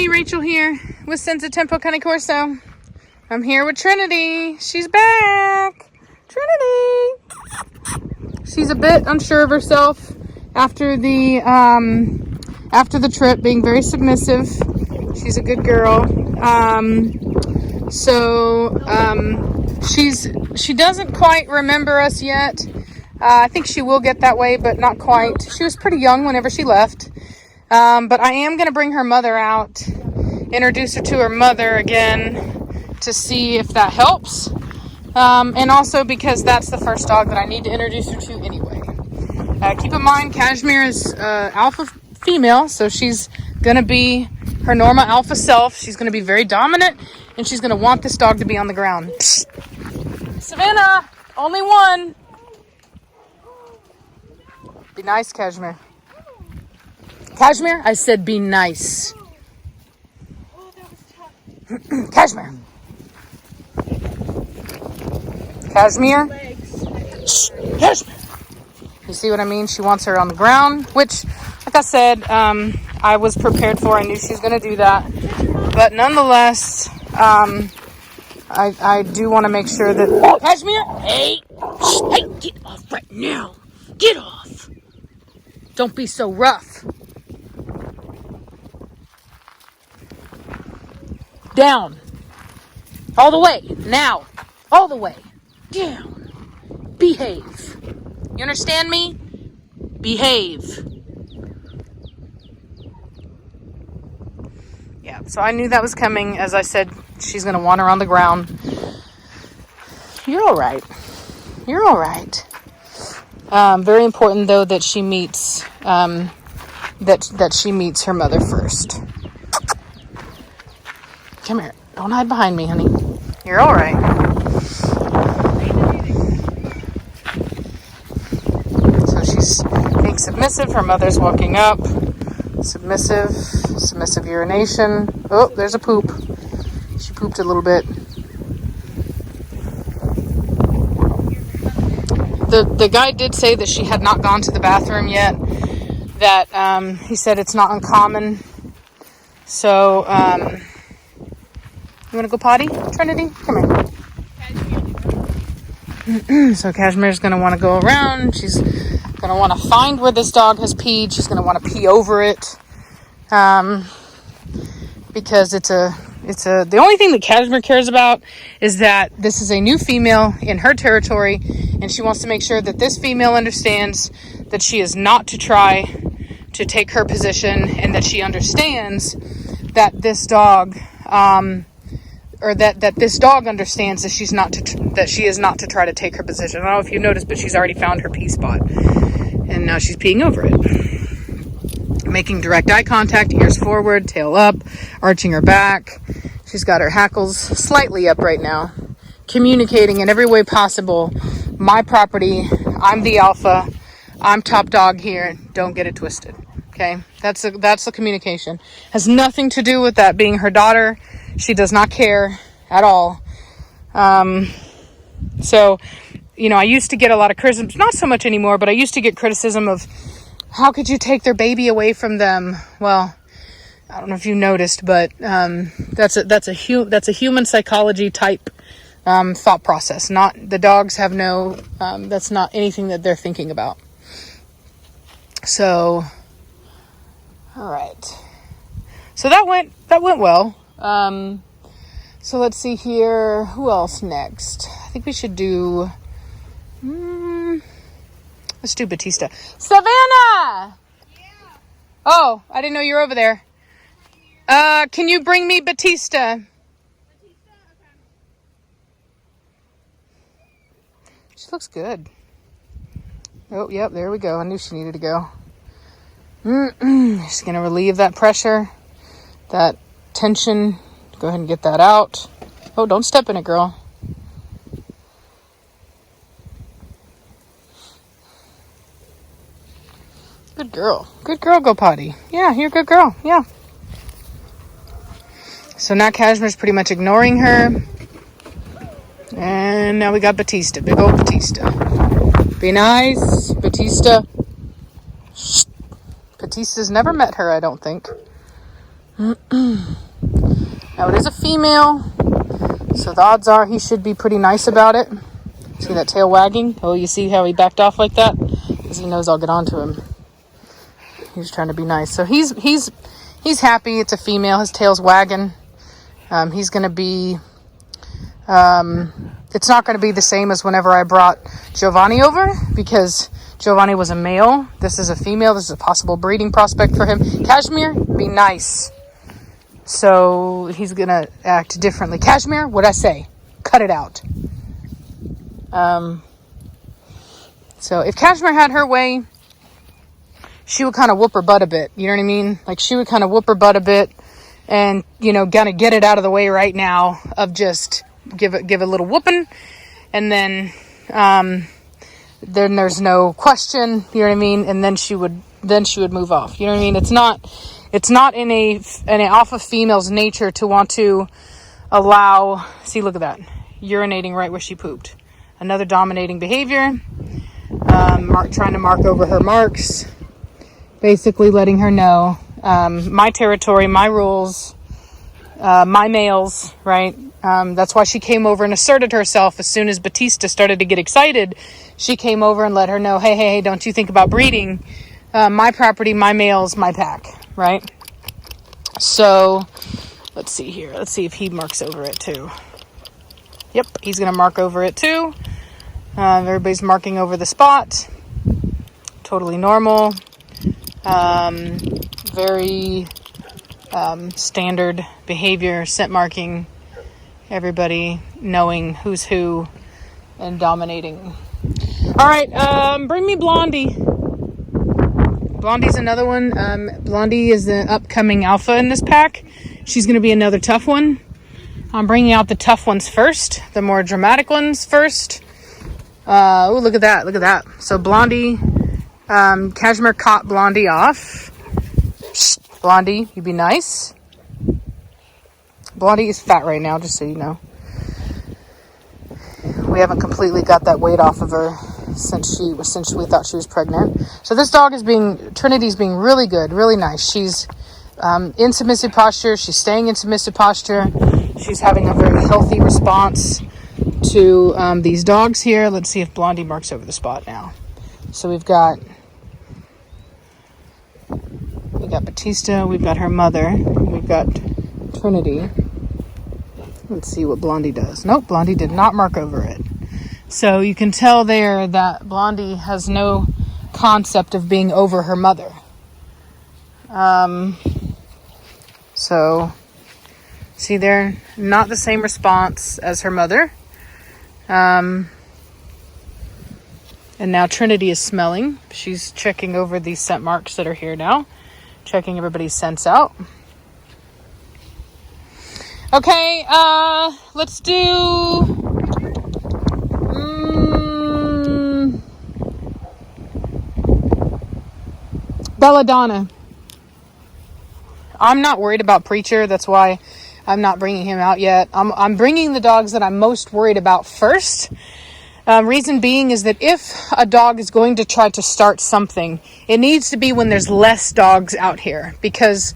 everybody, Rachel here with Senza Tempo Cane Corso. I'm here with Trinity. She's back. Trinity. She's a bit unsure of herself after the trip, being very submissive. She's a good girl. She doesn't quite remember us yet. I think she will get that way, but not quite. She was pretty young whenever she left. But I am going to bring her mother out, introduce her to her mother again to see if that helps. And also because that's the first dog that I need to introduce her to anyway. Keep in mind, Cashmere is alpha female, so she's going to be her normal alpha self. She's going to be very dominant, and she's going to want this dog to be on the ground. Savannah, only one. Be nice, Cashmere. Cashmere, I said be nice. Oh, that was tough. Cashmere. Cashmere. Shh. Cashmere. You see what I mean? She wants her on the ground, which, like I said, I was prepared for. I knew she was going to do that. But nonetheless, I do want to make sure that... Oh, Cashmere! Hey! Hey, get off right now! Get off! Don't be so rough. Down. All the way. Now. All the way. Down. Behave. You understand me? Behave. Yeah, so I knew that was coming. As I said, she's going to want her on the ground. You're all right. You're all right. Very important, though, that she meets that she meets her mother first. Come here. Don't hide behind me, honey. You're all right. So she's being submissive. Her mother's walking up. Submissive urination. Oh, there's a poop. She pooped a little bit. The guy did say that she had not gone to the bathroom yet. That he said it's not uncommon. So, you want to go potty, Trinity? Come here. So Cashmere's going to want to go around. She's going to want to find where this dog has peed. She's going to want to pee over it. Because the only thing that Cashmere cares about is that this is a new female in her territory, and she wants to make sure that this female understands that she is not to try to take her position, and that she understands that this dog, or that this dog understands that she is not to try to take her position. I don't know if you noticed, but she's already found her pee spot, and now she's peeing over it. Making direct eye contact, ears forward, tail up, arching her back. She's got her hackles slightly up right now, communicating in every way possible. My property, I'm the alpha, I'm top dog here, don't get it twisted. Okay, that's the communication. Has nothing to do with that being her daughter. She does not care at all. So, I used to get a lot of criticism, not so much anymore, but I used to get criticism of, how could you take their baby away from them? Well, I don't know if you noticed, but that's a human psychology type thought process. Not the dogs have no. That's not anything that they're thinking about. So, all right. So that went well. So let's see here. Who else next? I think we should do. Let's do Batista. Savannah! Yeah. Oh, I didn't know you were over there. Can you bring me Batista? Batista? Okay. She looks good. Oh, yep, there we go. I knew she needed to go. Just going to relieve that pressure, that tension. Go ahead and get that out. Oh, don't step in it, girl. Good girl. Good girl, go potty. Yeah, you're a good girl. Yeah. So now Cashmere's pretty much ignoring her. And now we got Batista. Big old Batista. Be nice, Batista. Shh. Batista's never met her, I don't think. Now it is a female, so the odds are he should be pretty nice about it. See that tail wagging? Oh, you see how he backed off like that? Because he knows I'll get onto him. He's trying to be nice. So he's happy. It's a female. His tail's wagging. He's going to be... it's not going to be the same as whenever I brought Giovanni over, because Giovanni was a male. This is a female. This is a possible breeding prospect for him. Cashmere, be nice. So he's going to act differently. Cashmere, what'd I say? Cut it out. So if Cashmere had her way, she would kind of whoop her butt a bit. You know what I mean? Like, she would kind of whoop her butt a bit and, you know, kind of get it out of the way right now of just give a little whooping. And then there's no question, you know what I mean? And then she would move off. You know what I mean? It's not in a alpha female's nature to want to allow, see, look at that, urinating right where she pooped. Another dominating behavior. Trying to mark over her marks. Basically letting her know, my territory, my rules, my males, right? That's why she came over and asserted herself as soon as Batista started to get excited. She came over and let her know, hey, don't you think about breeding? My property, my males, my pack, right? So, let's see here. Let's see if he marks over it too. Yep, he's going to mark over it too. Everybody's marking over the spot. Totally normal. Very standard behavior, scent marking. Everybody knowing who's who and dominating. All right, bring me Blondie. Blondie's another one. Blondie is the upcoming alpha in this pack. She's going to be another tough one. I'm bringing out the tough ones first, the more dramatic ones first. Oh, look at that. Look at that. So Blondie, Cashmere caught Blondie off. Shh, Blondie, you be nice. Blondie is fat right now, just so you know. We haven't completely got that weight off of her since we thought she was pregnant. So this dog Trinity's being really good, really nice. She's in submissive posture. She's staying in submissive posture. She's having a very healthy response to these dogs here. Let's see if Blondie marks over the spot now. So we've got Batista, we've got her mother, we've got Trinity. Let's see what Blondie does. Nope, Blondie did not mark over it. So you can tell there that Blondie has no concept of being over her mother. So see there, not the same response as her mother. And now Trinity is smelling. She's checking over these scent marks that are here now. Checking everybody's scents out. Okay, let's do... Belladonna. I'm not worried about Preacher. That's why I'm not bringing him out yet. I'm bringing the dogs that I'm most worried about first. Reason being is that if a dog is going to try to start something, it needs to be when there's less dogs out here. Because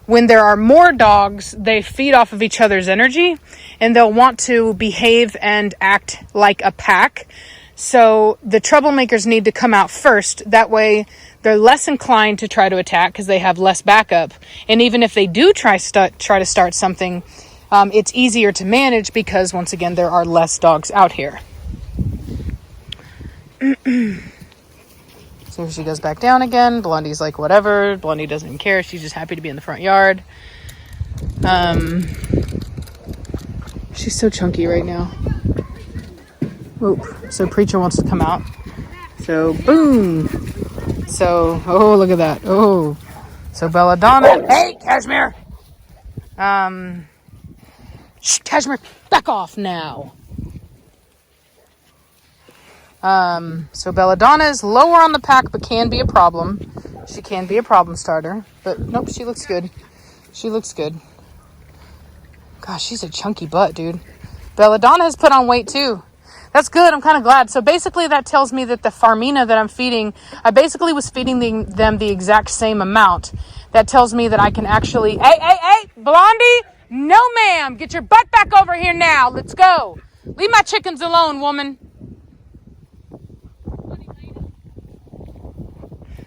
when there are more dogs, they feed off of each other's energy and they'll want to behave and act like a pack. So the troublemakers need to come out first. That way they're less inclined to try to attack because they have less backup. And even if they do try to start something, it's easier to manage because, once again, there are less dogs out here. So she goes back down again. Blondie's like, whatever. Blondie doesn't even care. She's just happy to be in the front yard. She's so chunky right now. Oop. So Preacher wants to come out. So, boom. So, oh, look at that. Oh. So Belladonna. Hey, Cashmere. Shh, Cashmere, back off now. So Belladonna is lower on the pack, but can be a problem. She can be a problem starter. But nope, she looks good. She looks good. Gosh, she's a chunky butt, dude. Belladonna has put on weight too. That's good. I'm kind of glad. So basically that tells me that the Farmina that I'm feeding, I basically was feeding them the exact same amount. that tells me that I can actually, hey, Blondie, no ma'am, get your butt back over here now. Let's go. Leave my chickens alone, woman.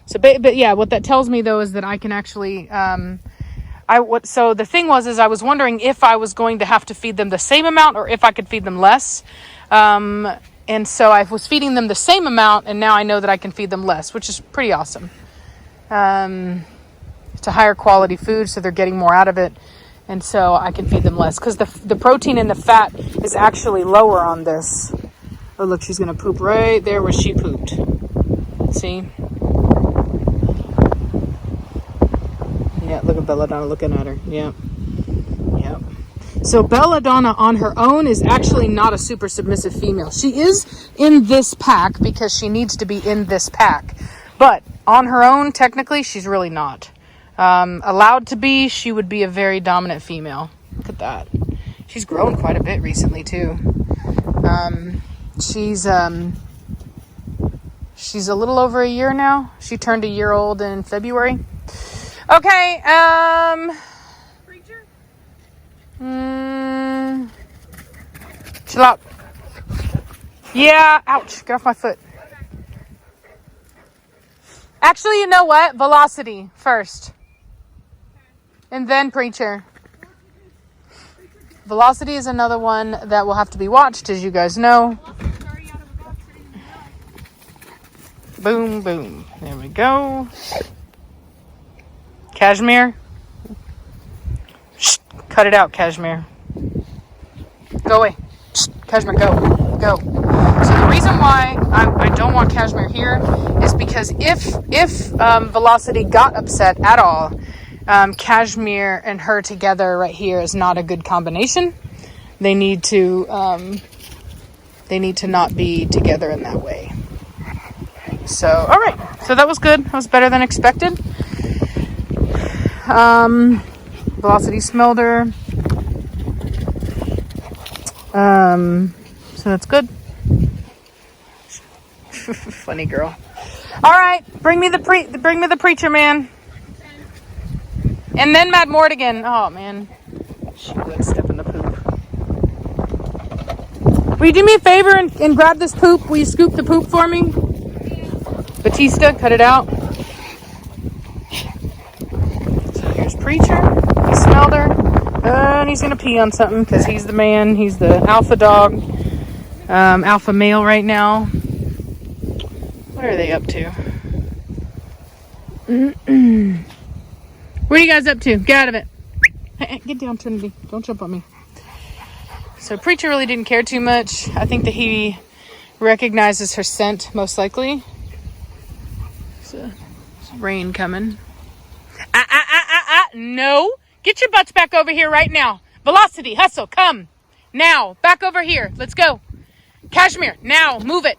So, but yeah, what that tells me though is that I can actually, so the thing is I was wondering if I was going to have to feed them the same amount or if I could feed them less. And so I was feeding them the same amount, and now I know that I can feed them less, which is pretty awesome. It's a higher quality food, so they're getting more out of it. And so I can feed them less because the protein and the fat is actually lower on this. Oh, look, she's going to poop right there where she pooped. See? Yeah, look at Belladonna looking at her. Yeah. Yeah. So Belladonna on her own is actually not a super submissive female. She is in this pack because she needs to be in this pack. But on her own, technically, she's really not. Allowed to be, she would be a very dominant female. Look at that. She's grown quite a bit recently, too. She's a little over a year now. She turned a year old in February. Okay, Preacher? Chill out. Yeah, ouch, get off my foot. Actually, you know what? Velocity first. And then Preacher. Velocity is another one that will have to be watched, as you guys know. Boom, boom. There we go. Cashmere. Shh, cut it out, Cashmere. Go away. Shh, Cashmere, go. Go. So the reason why I don't want Cashmere here is because if Velocity got upset at all, Cashmere and her together right here is not a good combination. They need to not be together in that way. So, all right. So that was good. That was better than expected. Velocity smelled her. So that's good. Funny girl. All right, bring me the preacher man. And then Mad Mortigan. Oh man, she would step in the poop. Will you do me a favor and grab this poop? Will you scoop the poop for me? Batista, cut it out. So here's Preacher. He smelled her. And he's going to pee on something because he's the man. He's the alpha dog. Alpha male right now. What are they up to? What are you guys up to? Get out of it. Hey, get down, Trinity. Don't jump on me. So Preacher really didn't care too much. I think that he recognizes her scent, most likely. So, there's rain coming. No. Get your butts back over here right now. Velocity, hustle, come. Now, back over here. Let's go. Cashmere, now, move it.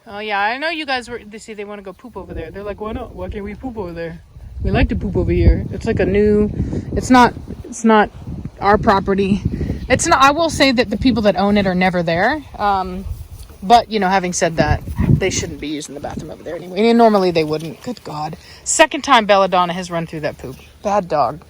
Oh, yeah, I know you guys they want to go poop over there. They're like, why not? Why can't we poop over there? We like to poop over here. It's like it's not our property. It's not, I will say that the people that own it are never there. But, having said that, they shouldn't be using the bathroom over there anyway. And normally they wouldn't. Good God. Second time Belladonna has run through that poop. Bad dog.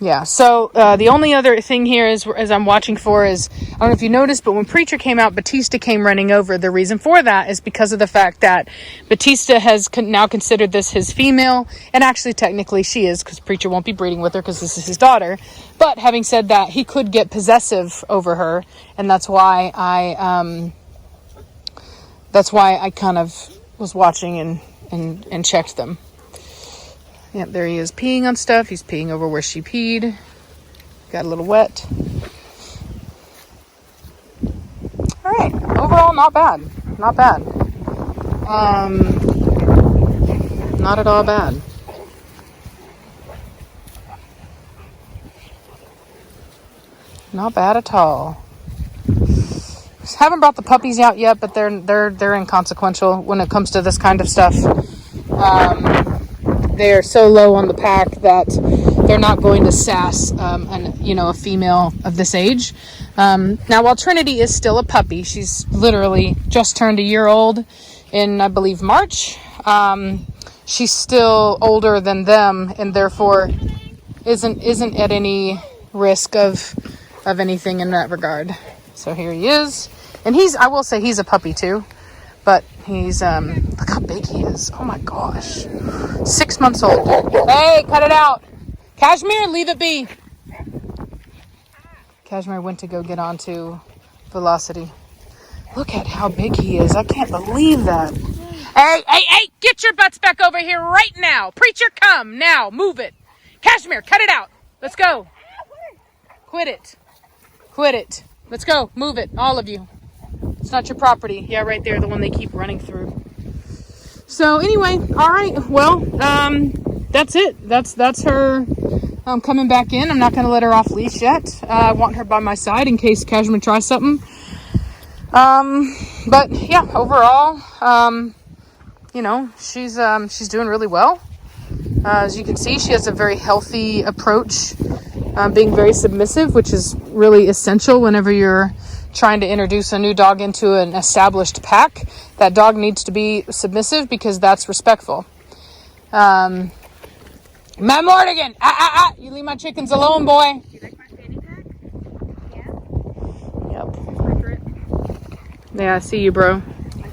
Yeah, so the only other thing here is, as I'm watching for is, I don't know if you noticed, but when Preacher came out, Batista came running over. The reason for that is because of the fact that Batista has now considered this his female, and actually technically she is, because Preacher won't be breeding with her because this is his daughter. But having said that, he could get possessive over her, and that's why I kind of was watching and checked them. Yep, there he is peeing on stuff. He's peeing over where she peed. Got a little wet. All right. Overall, not bad. Not bad. Not at all bad. Not bad at all. Haven't brought the puppies out yet, but they're inconsequential when it comes to this kind of stuff. They're so low on the pack that they're not going to sass a female of this age. Now, while Trinity is still a puppy, she's literally just turned a year old in, I believe, March. she's still older than them, and therefore isn't at any risk of anything in that regard. So here he is, and I will say he's a puppy too, but he's look how big he is. Oh my gosh, 6 months old. Hey, cut it out, Cashmere, leave it be. Cashmere went to go get onto Velocity. Look at how big he is. I can't believe that. Hey, get your butts back over here right now. Preacher, come now. Move it. Cashmere, cut it out. Let's go. Quit it. Let's go. Move it, all of you. It's not your property. Yeah, right there, the one they keep running through. So anyway, all right. Well, that's it. That's her coming back in. I'm not going to let her off leash yet. I want her by my side in case Cashmere tries something. But yeah, overall, she's doing really well. As you can see, she has a very healthy approach, being very submissive, which is really essential whenever you're trying to introduce a new dog into an established pack. That dog needs to be submissive because that's respectful. Matt Mordigan, you leave my chickens alone, boy. Do you like my fanny pack? Yeah. Yep. Yeah, I see you, bro.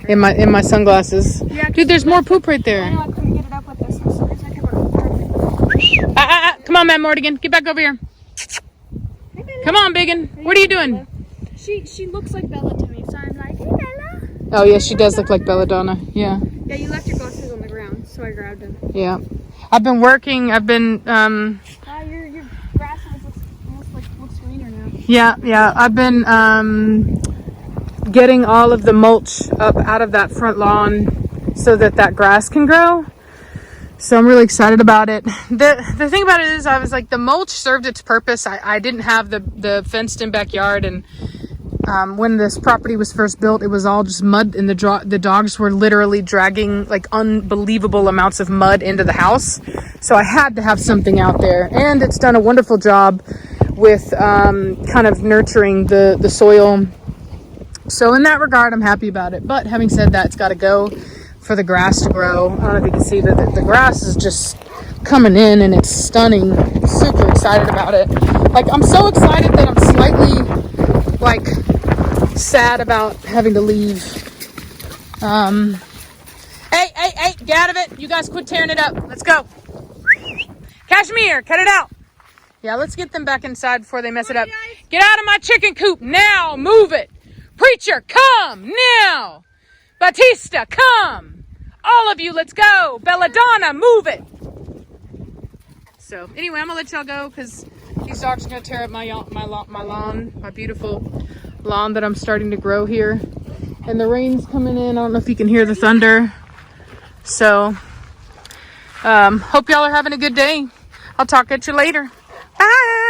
In my sunglasses. Yeah, dude, there's more poop right there. I know, I couldn't get it up with this. So I kept Come on, Matt Mordigan, get back over here. Come on, Biggin. What are you doing? She looks like Bella to me, so I'm like, hey, Bella. Oh yeah, she does look like Belladonna. Yeah. Yeah, you left your glasses on the ground, so I grabbed them. Yeah. I've been working. Your grass looks greener now. Yeah. I've been getting all of the mulch up out of that front lawn so that grass can grow. So I'm really excited about it. The thing about it is, I was like, the mulch served its purpose. I didn't have the fenced in backyard, and when this property was first built, it was all just mud, and the dogs were literally dragging like unbelievable amounts of mud into the house. So I had to have something out there, and it's done a wonderful job with kind of nurturing the soil. So in that regard, I'm happy about it. But having said that, it's got to go for the grass to grow. I don't know if you can see that the grass is just coming in, and it's stunning. I'm super excited about it. Like, I'm so excited that I'm slightly like sad about having to leave. Hey, get out of it. You guys quit tearing it up. Let's go. Cashmere, cut it out. Yeah, let's get them back inside before they mess it up. Get out of my chicken coop now. Move it. Preacher, come now. Batista, come. All of you, let's go. Belladonna, move it. So anyway, I'm gonna let y'all go because these dogs are gonna tear up my lawn, my beautiful lawn that I'm starting to grow here. And the rain's coming in. I don't know if you can hear the thunder. So hope y'all are having a good day. I'll talk at you later. Bye.